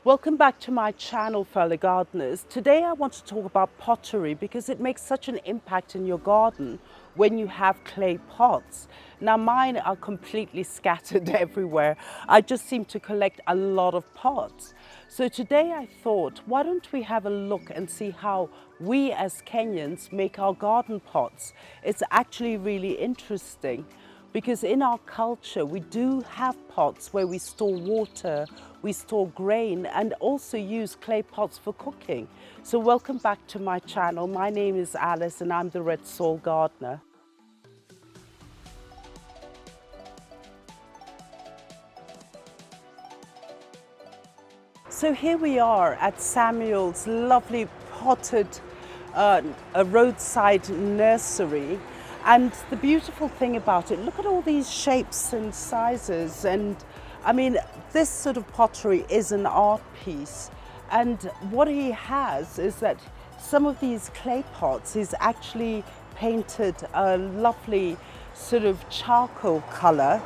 Welcome back to my channel, fellow gardeners. Today I want to talk about pottery because it makes such an impact in your garden when you have clay pots. Now mine are completely scattered everywhere. I just seem to collect a lot of pots. So today I thought, why don't we have a look and see how we as Kenyans make our garden pots? It's actually really interesting. Because in our culture, we do have pots where we store water, we store grain, and also use clay pots for cooking. So welcome back to my channel. My name is Alice and I'm the Red Soil Gardener. So here we are at Samuel's lovely potted a roadside nursery. And the beautiful thing about it, look at all these shapes and sizes. And I mean, this sort of pottery is an art piece. And what he has is that some of these clay pots, he's actually painted a lovely sort of charcoal color.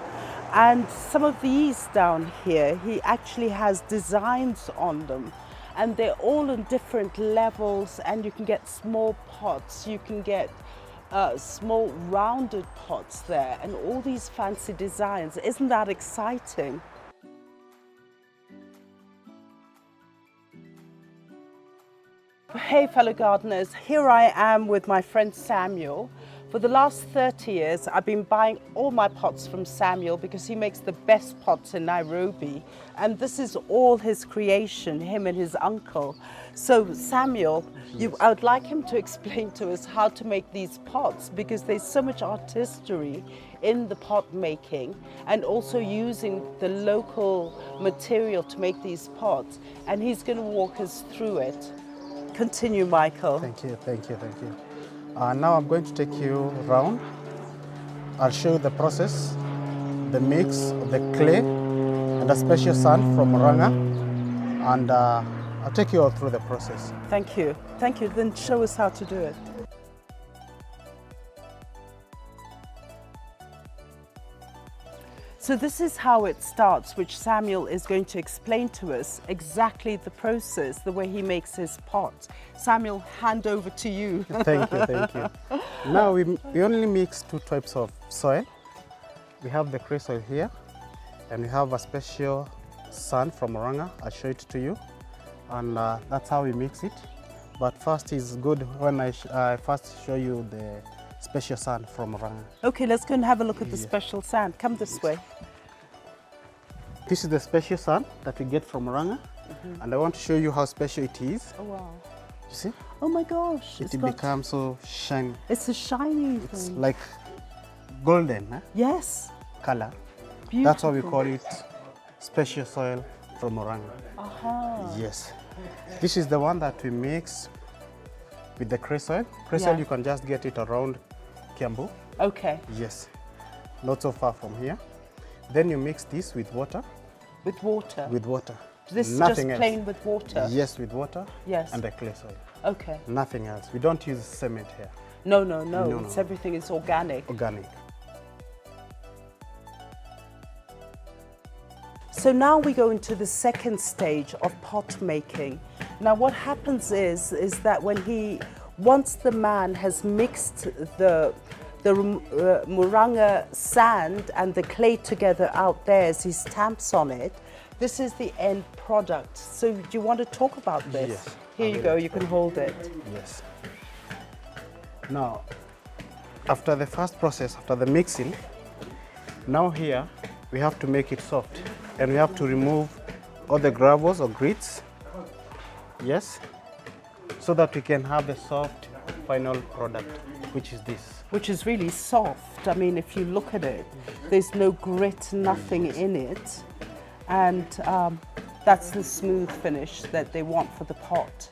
And some of these down here, he actually has designs on them. And they're all in different levels, and you can get small pots, you can get small rounded pots there, and all these fancy designs. Isn't that exciting? Hey fellow gardeners, here I am with my friend Samuel. For the last 30 years I've been buying all my pots from Samuel because he makes the best pots in Nairobi, and this is all his creation, him and his uncle. So Samuel, I would like him to explain to us how to make these pots, because there's so much artistry in the pot making and also using the local material to make these pots, and he's going to walk us through it. Continue, Michael. Thank you, thank you, thank you. Now I'm going to take you around. I'll show you the process, the mix of the clay and a special sand from Murang'a, and I'll take you all through the process. Thank you. Thank you. Then show us how to do it. So this is how it starts, which Samuel is going to explain to us exactly the process, the way he makes his pot. Samuel, hand over to you. Thank you, thank you. Now we only mix two types of soil. We have the clay soil here, and we have a special sand from Murang'a. I'll show it to you, and that's how we mix it. But first it's good when I first show you the special sand from Murang'a. Okay, let's go and have a look at the special sand. Come this way. This is the special sand that we get from Murang'a, and I want to show you how special it is. Oh wow. You see? Oh my gosh. It becomes so shiny. It's a shiny It's thing. like golden Yes. color. Beautiful. That's why we call it special soil from Murang'a. Yes. This is the one that we mix with the clay soil. Clay soil, you can just get it around Kiambu. Okay. Yes. Not so far from here. Then you mix this with water. With water? With water. This is Nothing just else. plain with water? Yes, with water. Yes. And the clay soil. Okay. Nothing else. We don't use cement here. No. It's everything is organic. Organic. So now we go into the second stage of pot making. Now what happens is that once the man has mixed the Murang'a sand and the clay together out there as he stamps on it, this is the end product. So do you want to talk about this? Yes. Here you go, you can hold it. Yes. Now, after the first process, after the mixing, now here we have to make it soft, and we have to remove all the gravels or grits. Yes, so that we can have the soft final product, which is this. Which is really soft. I mean, if you look at it, there's no grit, nothing in it. And that's the smooth finish that they want for the pot.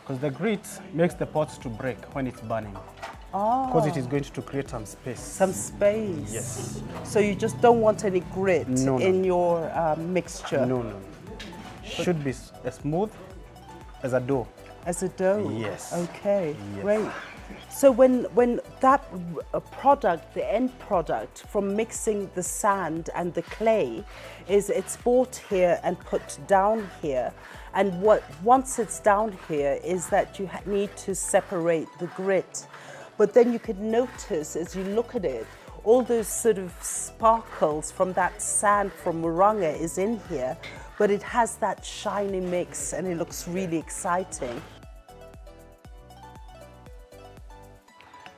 Because the grit makes the pots to break when it's burning. Oh. Because it is going to create some space. Some space. Yes. So you just don't want any grit in your mixture? No. Should be as smooth as a dough. As a dough? Yes. Okay, Yes. great. So when that product, the end product from mixing the sand and the clay, it's brought here and put down here, and once it's down here is that you need to separate the grit. But then you could notice as you look at it, all those sort of sparkles from that sand from Moronga is in here, but it has that shiny mix and it looks really exciting.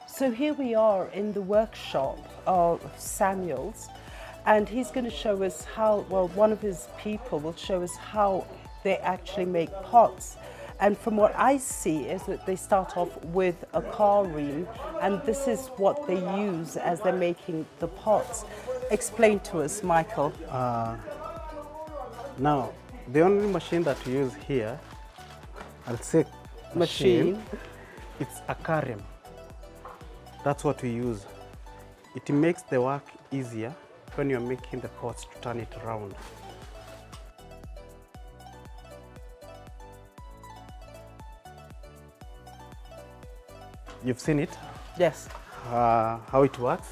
So here we are in the workshop of Samuel's, and he's going to show us how, well, one of his people will show us how they actually make pots. And from what I see is that they start off with a car ream, and this is what they use as they're making the pots. Explain to us, Michael. Now, the only machine that we use here, I'll say machine, it's a car ream. That's what we use. It makes the work easier when you're making the pots to turn it around. You've seen it? Yes. How it works?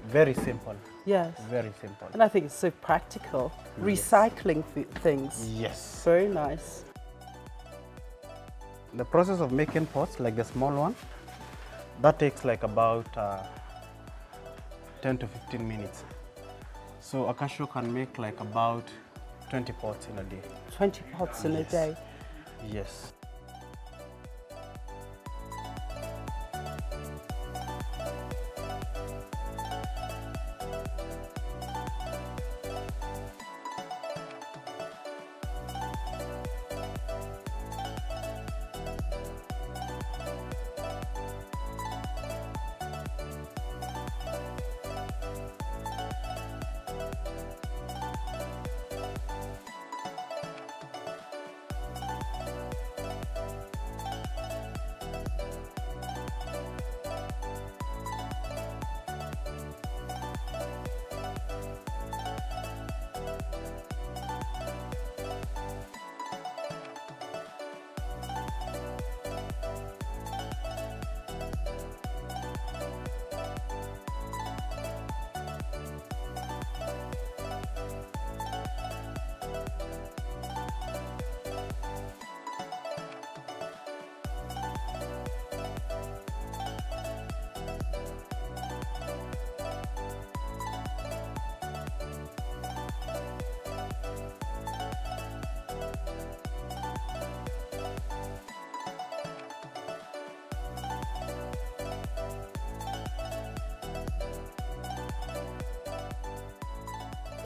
Very simple. Yes. Very simple. And I think it's so practical. Yes. Recycling things. Yes. Very nice. The process of making pots, like the small one, that takes like about 10 to 15 minutes. So Akasho can make like about 20 pots in a day. 20 pots in a day. Yes.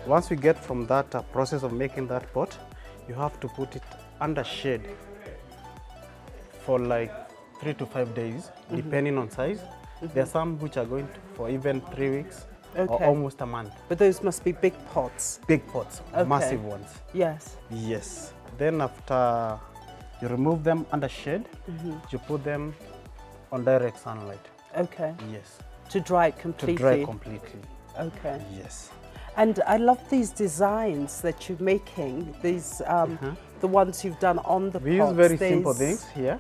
Once we get from that process of making that pot, you have to put it under shade for like 3 to 5 days, depending on size. There are some which are going for even 3 weeks or almost a month. But those must be big pots. Big pots, massive ones. Yes. Yes. Then after you remove them under shade, you put them on direct sunlight. Okay. Yes. To dry it completely. To dry completely. Okay. Yes. And I love these designs that you're making, these, the ones you've done on the pots. We use very simple things here.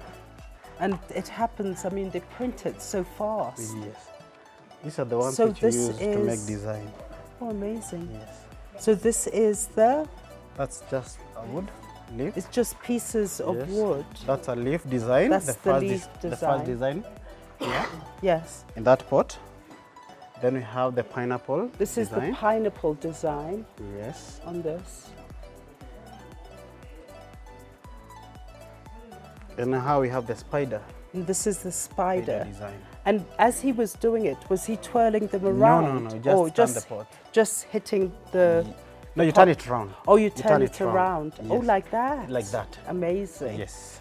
And it happens, I mean, they print it so fast. Yes. These are the ones So which you this use to is- make design. Oh, amazing. Yes. So this is the, That's just a wood leaf. it's just pieces of Yes. wood. That's a leaf design. That's the leaf The first design. design here Yes. in that pot. Then we have the pineapple This is design. the pineapple design Yes. on this. And now we have the spider. And this is the spider. Design. And as he was doing it, was he twirling them No, around? no, Or just turn the pot. just hitting the... No, you turn it round. Oh, you turn it around. Oh, Yes. like that? Like that. Amazing. Yes.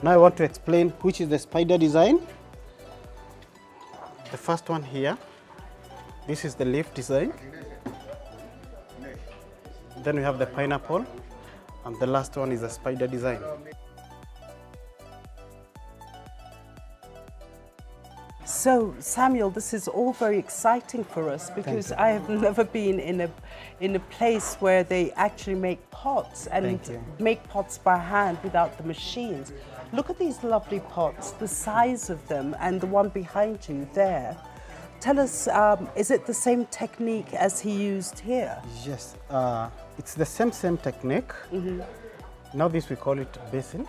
Now I want to explain which is the spider design. The first one here, this is the leaf design. Then we have the pineapple, and the last one is the spider design. So Samuel, this is all very exciting for us because I have never been in a place where they actually make pots and make pots by hand without the machines. Look at these lovely pots, the size of them, and the one behind you there. Tell us, is it the same technique as he used here? Yes, it's the same technique. Now this we call it basin.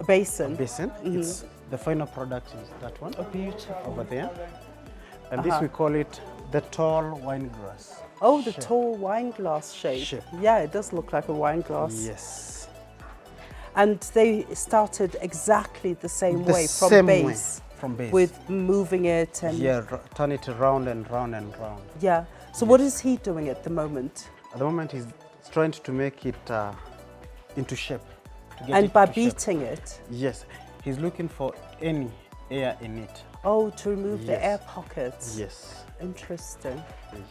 A basin? A basin. It's the final product is that one. Oh, beautiful. Over there. And this we call it the tall wine glass. Oh, the tall wine glass shape. Yeah, it does look like a wine glass. Yes. And they started exactly the same way from base. From base. With moving it and... Yeah, turn it round and round and round. Yeah. So what is he doing at the moment? At the moment he's trying to make it into shape. And by beating it? Yes. He's looking for any air in it. Oh, to remove the air pockets? Yes. Interesting.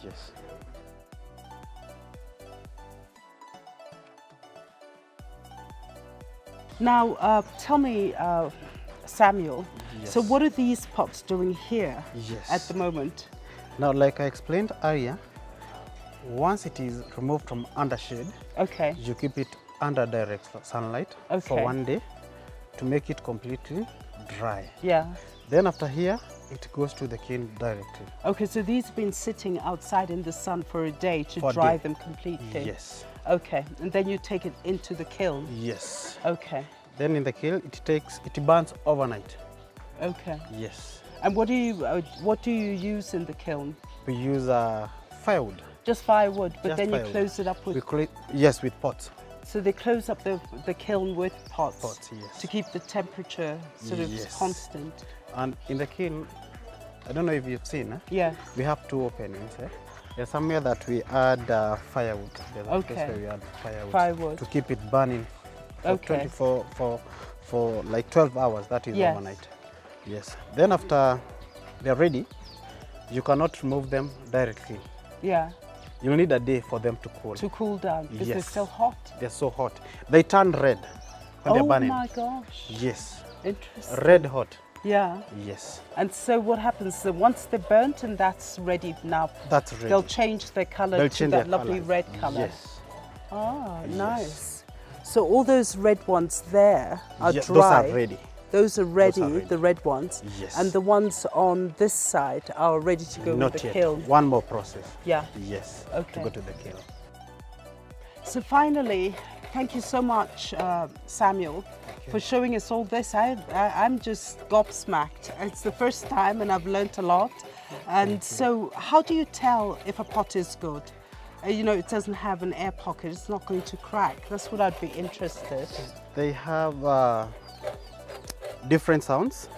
Yes. Now, tell me, Samuel, so what are these pots doing here at the moment? Now, like I explained earlier, once it is removed from under shade, you keep it under direct sunlight for 1 day to make it completely dry. Yeah. Then after here, it goes to the kiln directly. Okay, so these have been sitting outside in the sun for a day to dry them completely? Yes. Okay, and then you take it into the kiln? Yes. Okay. Then in the kiln, it burns overnight. Okay. Yes. And what do you use in the kiln? We use firewood. Just firewood, but then you close it up with... Yes, with pots. So they close up the kiln with pots? Pots, yes. To keep the temperature sort of constant? And in the kiln, I don't know if you've seen, we have two openings. There's somewhere that we add firewood. There's a place where we add firewood. To keep it burning for like 12 hours, that is overnight. Yes. Then after they're ready, you cannot remove them directly. Yeah. You'll need a day for them to cool. To cool down, because they're so hot. They're so hot. They turn red when they're burning. Oh my gosh. Yes. Interesting. Red hot. Yeah. Yes. And so what happens, so once they're burnt and that's ready now, that's ready. They'll change their color to that lovely red color. Yes. Oh, nice. So all those red ones there are dry. Those are ready. Those are ready, the red ones. Yes. And the ones on this side are ready to go with the kiln. One more process. Yeah. Yes. Okay. To go to the kiln. So finally, thank you so much, Samuel, for showing us all this. I'm just gobsmacked. It's the first time and I've learnt a lot. And so how do you tell if a pot is good? You know, it doesn't have an air pocket, it's not going to crack. That's what I'd be interested. They have different sounds.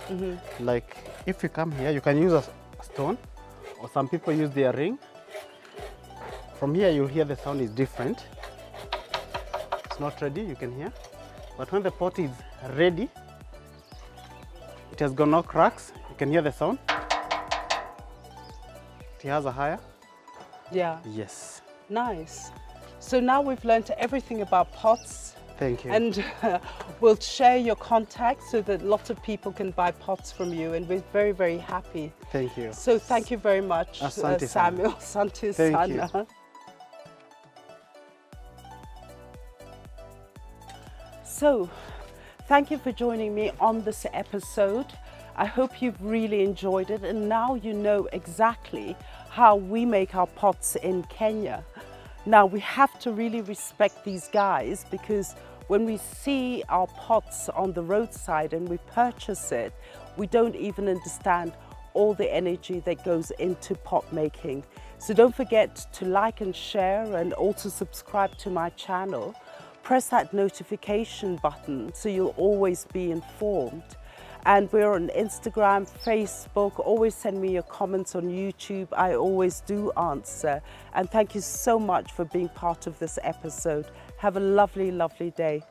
Like if you come here, you can use a stone, or some people use their ring. From here, you'll hear the sound is different. It's not ready, you can hear. But when the pot is ready, it has got no cracks. You can hear the sound. It has a higher. Yeah. Yes. Nice. So now we've learned everything about pots. Thank you. And we'll share your contact so that lots of people can buy pots from you, and we're very, very happy. Thank you. So thank you very much, Samuel. Asante sana. Thank you. So, thank you for joining me on this episode. I hope you've really enjoyed it, and now you know exactly how we make our pots in Kenya. Now, we have to really respect these guys, because when we see our pots on the roadside and we purchase it, we don't even understand all the energy that goes into pot making. So don't forget to like and share, and also subscribe to my channel. Press that notification button so you'll always be informed. And we're on Instagram, Facebook. Always send me your comments on YouTube. I always do answer. And thank you so much for being part of this episode. Have a lovely, lovely day.